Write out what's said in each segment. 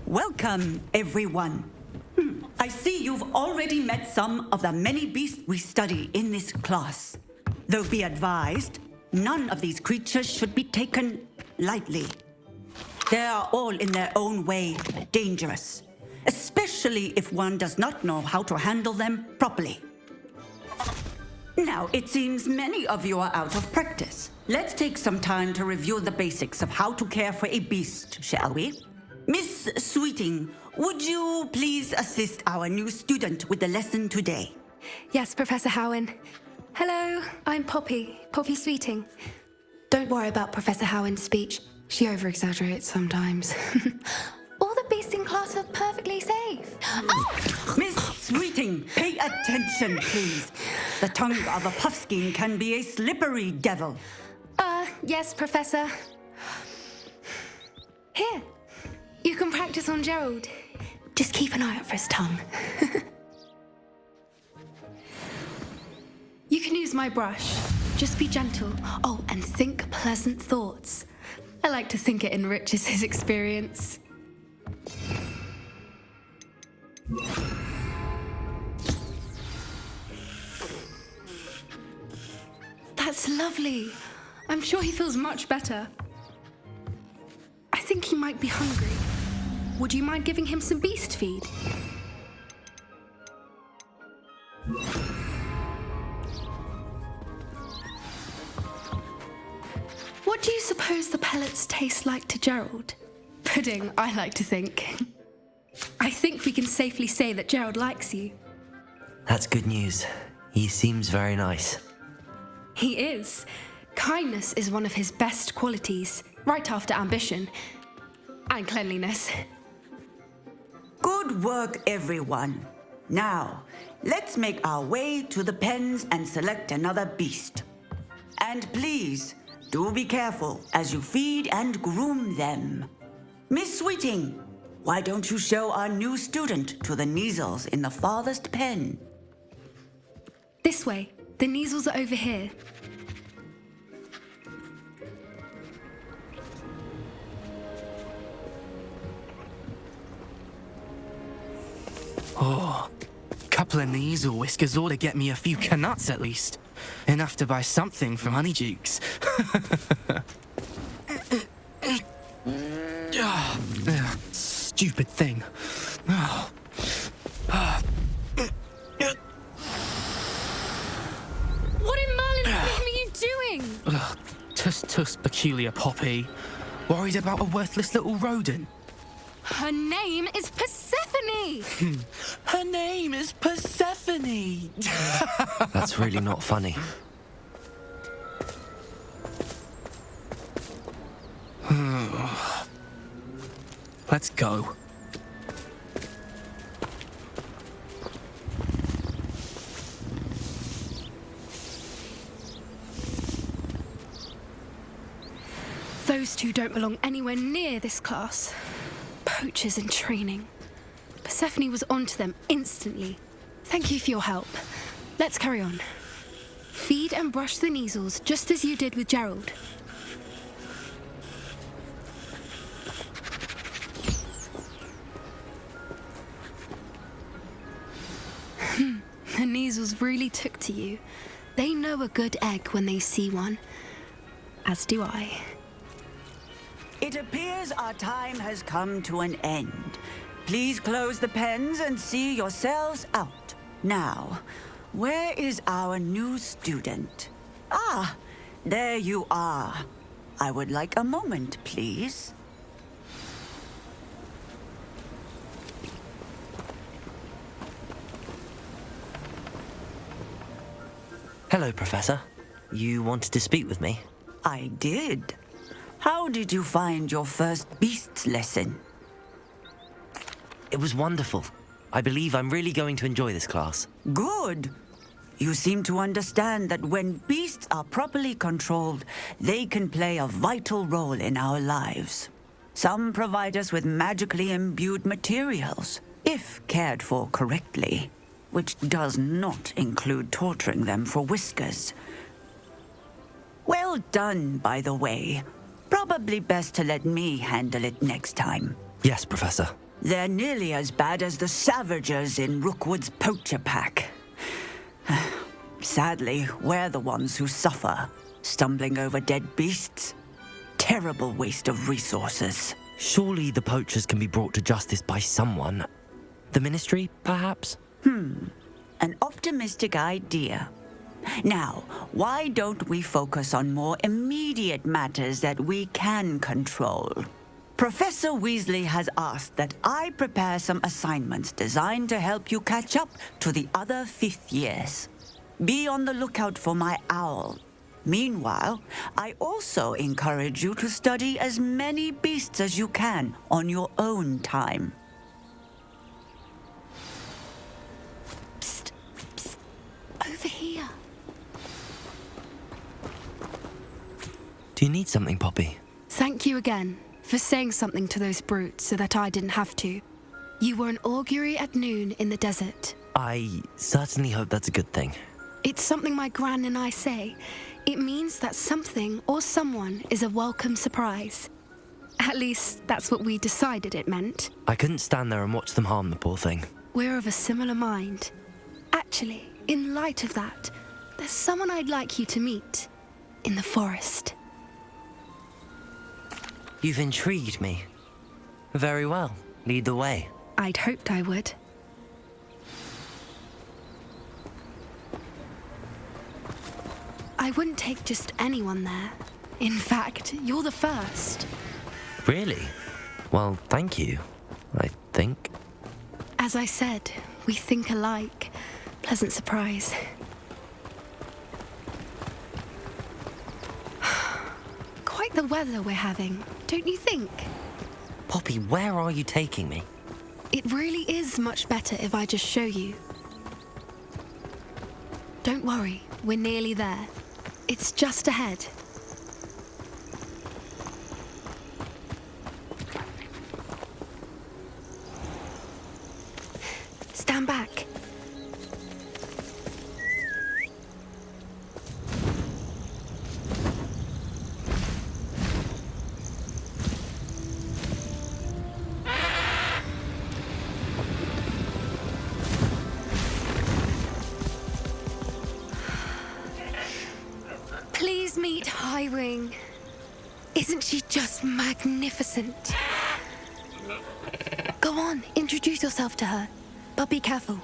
Welcome, everyone. I see you've already met some of the many beasts we study in this class. Though be advised, none of these creatures should be taken lightly. They are all in their own way dangerous, especially if one does not know how to handle them properly. Now, it seems many of you are out of practice. Let's take some time to review the basics of how to care for a beast, shall we? Miss Sweeting, would you please assist our new student with the lesson today? Yes, Professor Howen. Hello, I'm Poppy Sweeting. Don't worry about Professor Howen's speech. She over-exaggerates sometimes. All the beasts in class are perfectly safe. Oh! Miss Sweeting, pay attention, please. The tongue of a puffskein can be a slippery devil. Yes, Professor. Here, you can practice on Gerald. Just keep an eye out for his tongue. You can use my brush. Just be gentle. Oh, and think pleasant thoughts. I like to think it enriches his experience. That's lovely. I'm sure he feels much better. I think he might be hungry. Would you mind giving him some beast feed? What do you suppose the pellets taste like to Gerald? Pudding, I like to think. I think we can safely say that Gerald likes you. That's good news. He seems very nice. He is. Kindness is one of his best qualities, right after ambition and cleanliness. Good work, everyone. Now, let's make our way to the pens and select another beast. And please, do be careful as you feed and groom them. Miss Sweeting, why don't you show our new student to the Neasels in the farthest pen? This way. The Neasels are over here. Oh, couple of Neasel whiskers ought to get me a few canuts at least. Enough to buy something from Honeydukes. Stupid thing. Oh. What in Merlin's name are you doing? Tuss, peculiar Poppy. Worried about a worthless little rodent. Her name is Persephone! Her name is Persephone! That's really not funny. Let's go. Those two don't belong anywhere near this class. Poachers in training. Persephone was onto them instantly. Thank you for your help. Let's carry on. Feed and brush the Neasels just as you did with Gerald. The Neasels really took to you. They know a good egg when they see one. As do I. It appears our time has come to an end. Please close the pens and see yourselves out. Now, where is our new student? Ah, there you are. I would like a moment, please. Hello, Professor. You wanted to speak with me? I did. How did you find your first beasts lesson? It was wonderful. I believe I'm really going to enjoy this class. Good. You seem to understand that when beasts are properly controlled, they can play a vital role in our lives. Some provide us with magically imbued materials, if cared for correctly, which does not include torturing them for whiskers. Well done, by the way. Probably best to let me handle it next time. Yes, Professor. They're nearly as bad as the Savagers in Rookwood's poacher pack. Sadly, we're the ones who suffer, stumbling over dead beasts. Terrible waste of resources. Surely the poachers can be brought to justice by someone. The Ministry, perhaps? An optimistic idea. Now, why don't we focus on more immediate matters that we can control? Professor Weasley has asked that I prepare some assignments designed to help you catch up to the other fifth years. Be on the lookout for my owl. Meanwhile, I also encourage you to study as many beasts as you can on your own time. Psst, psst, over here. Do you need something, Poppy? Thank you again for saying something to those brutes so that I didn't have to. You were an augury at noon in the desert. I certainly hope that's a good thing. It's something my gran and I say. It means that something or someone is a welcome surprise. At least, that's what we decided it meant. I couldn't stand there and watch them harm the poor thing. We're of a similar mind. Actually, in light of that, there's someone I'd like you to meet. In the forest. You've intrigued me. Very well. Lead the way. I'd hoped I would. I wouldn't take just anyone there. In fact, you're the first. Really? Well, thank you, I think. As I said, we think alike. Pleasant surprise. Quite the weather we're having, don't you think? Poppy, where are you taking me? It really is much better if I just show you. Don't worry, we're nearly there. It's just ahead. Stand back. Please meet Highwing. Isn't she just magnificent? Go on, introduce yourself to her. But be careful.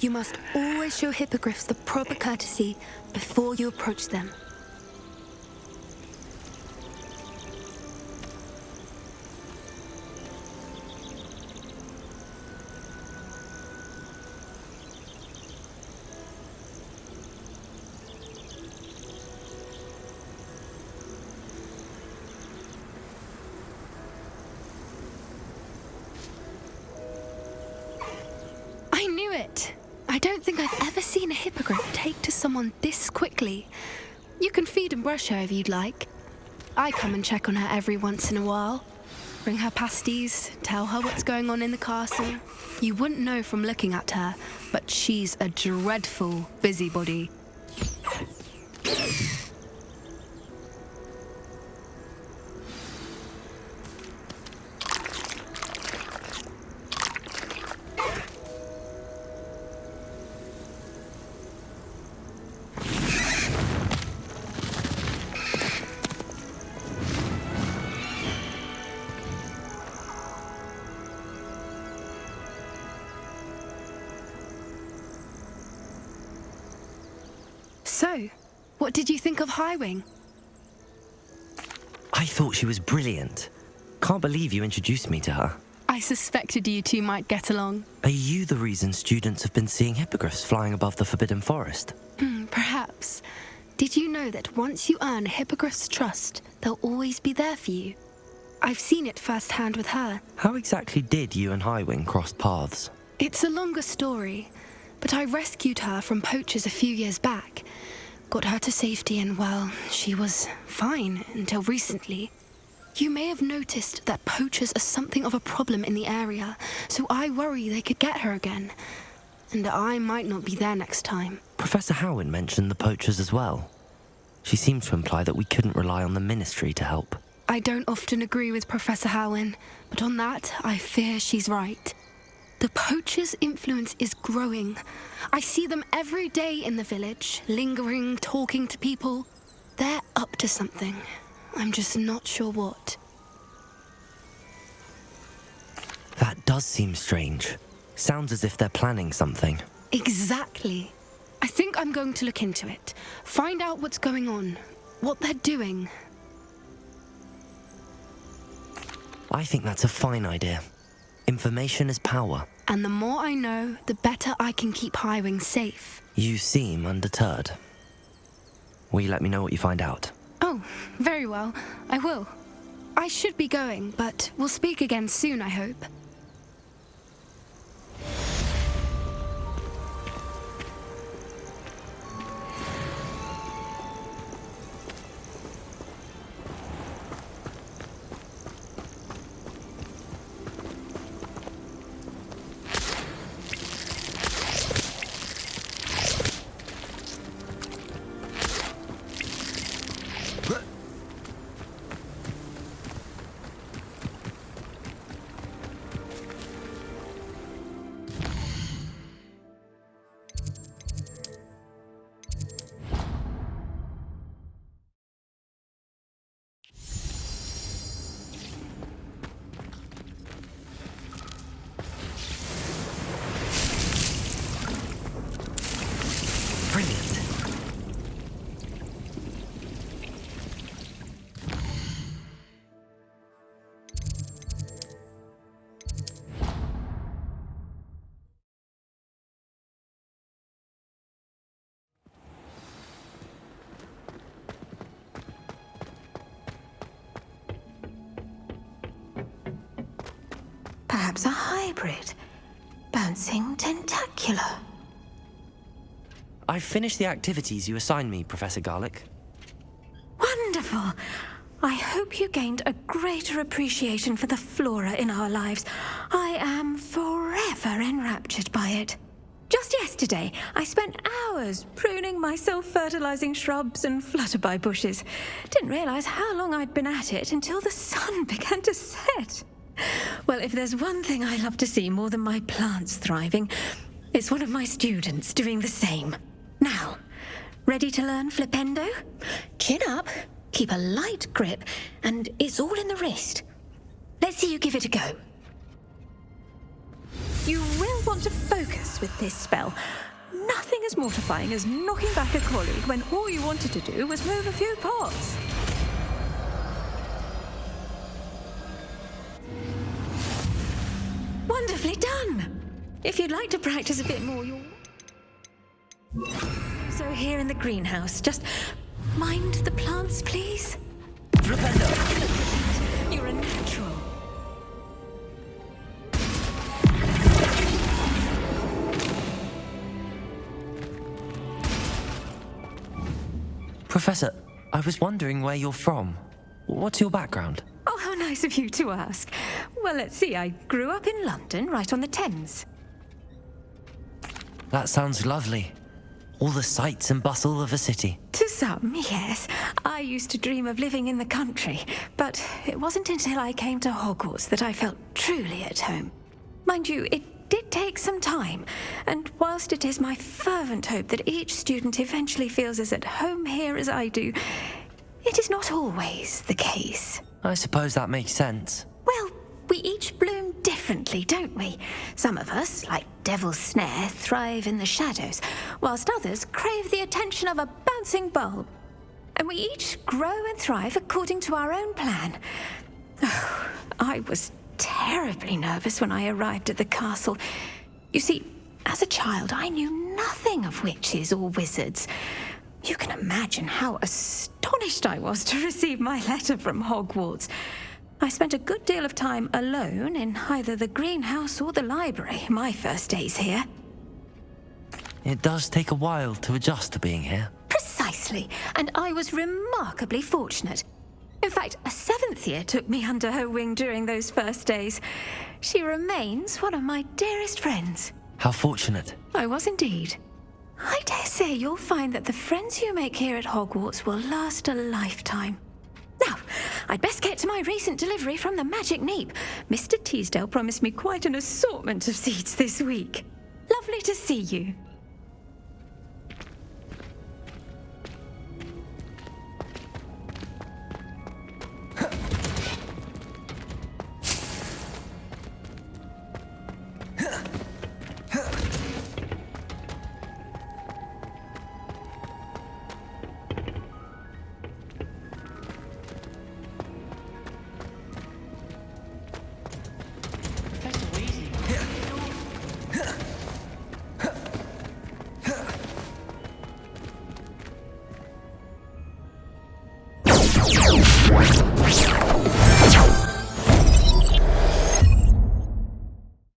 You must always show hippogriffs the proper courtesy before you approach them. I knew it! I don't think I've ever seen a hippogriff take to someone this quickly. You can feed and brush her if you'd like. I come and check on her every once in a while. Bring her pasties, tell her what's going on in the castle. You wouldn't know from looking at her, but she's a dreadful busybody. So, what did you think of Highwing? I thought she was brilliant. Can't believe you introduced me to her. I suspected you two might get along. Are you the reason students have been seeing hippogriffs flying above the Forbidden Forest? Perhaps. Did you know that once you earn a hippogriff's trust, they'll always be there for you? I've seen it firsthand with her. How exactly did you and Highwing cross paths? It's a longer story, but I rescued her from poachers a few years back. Got her to safety and, well, she was fine until recently. You may have noticed that poachers are something of a problem in the area, so I worry they could get her again. And I might not be there next time. Professor Howin mentioned the poachers as well. She seemed to imply that we couldn't rely on the Ministry to help. I don't often agree with Professor Howin, but on that, I fear she's right. The poachers' influence is growing. I see them every day in the village, lingering, talking to people. They're up to something. I'm just not sure what. That does seem strange. Sounds as if they're planning something. Exactly. I think I'm going to look into it. Find out what's going on, what they're doing. I think that's a fine idea. Information is power. And the more I know, the better I can keep Highwing safe. You seem undeterred. Will you let me know what you find out? Oh, very well. I will. I should be going, but we'll speak again soon, I hope. Brilliant. Perhaps a hybrid. Bouncing tentacular. I've finished the activities you assigned me, Professor Garlick. Wonderful. I hope you gained a greater appreciation for the flora in our lives. I am forever enraptured by it. Just yesterday, I spent hours pruning my self-fertilizing shrubs and flutterby bushes. Didn't realize how long I'd been at it until the sun began to set. Well, if there's one thing I love to see more than my plants thriving, it's one of my students doing the same. Now, ready to learn flipendo? Chin up, keep a light grip, and it's all in the wrist. Let's see you give it a go. You will want to focus with this spell. Nothing as mortifying as knocking back a colleague when all you wanted to do was move a few pots. Wonderfully done! If you'd like to practice a bit more, you'll... So here in the greenhouse, just mind the plants, please. Flipendo! You're a natural. Professor, I was wondering where you're from. What's your background? Oh, how nice of you to ask. Well, let's see. I grew up in London, right on the Thames. That sounds lovely. All the sights and bustle of a city. To some, yes. I used to dream of living in the country, but it wasn't until I came to Hogwarts that I felt truly at home. Mind you, it did take some time, and whilst it is my fervent hope that each student eventually feels as at home here as I do, it is not always the case. I suppose that makes sense. Well, we each bloom differently, don't we? Some of us, like Devil's Snare, thrive in the shadows, whilst others crave the attention of a bouncing bulb. And we each grow and thrive according to our own plan. Oh, I was terribly nervous when I arrived at the castle. You see, as a child, I knew nothing of witches or wizards. You can imagine how astonished I was to receive my letter from Hogwarts. I spent a good deal of time alone in either the greenhouse or the library my first days here. It does take a while to adjust to being here. Precisely, and I was remarkably fortunate. In fact, a 7th year took me under her wing during those first days. She remains one of my dearest friends. How fortunate. I was indeed. I dare say you'll find that the friends you make here at Hogwarts will last a lifetime. Now, I'd best get to my recent delivery from the Magic Neep. Mr. Teasdale promised me quite an assortment of seeds this week. Lovely to see you.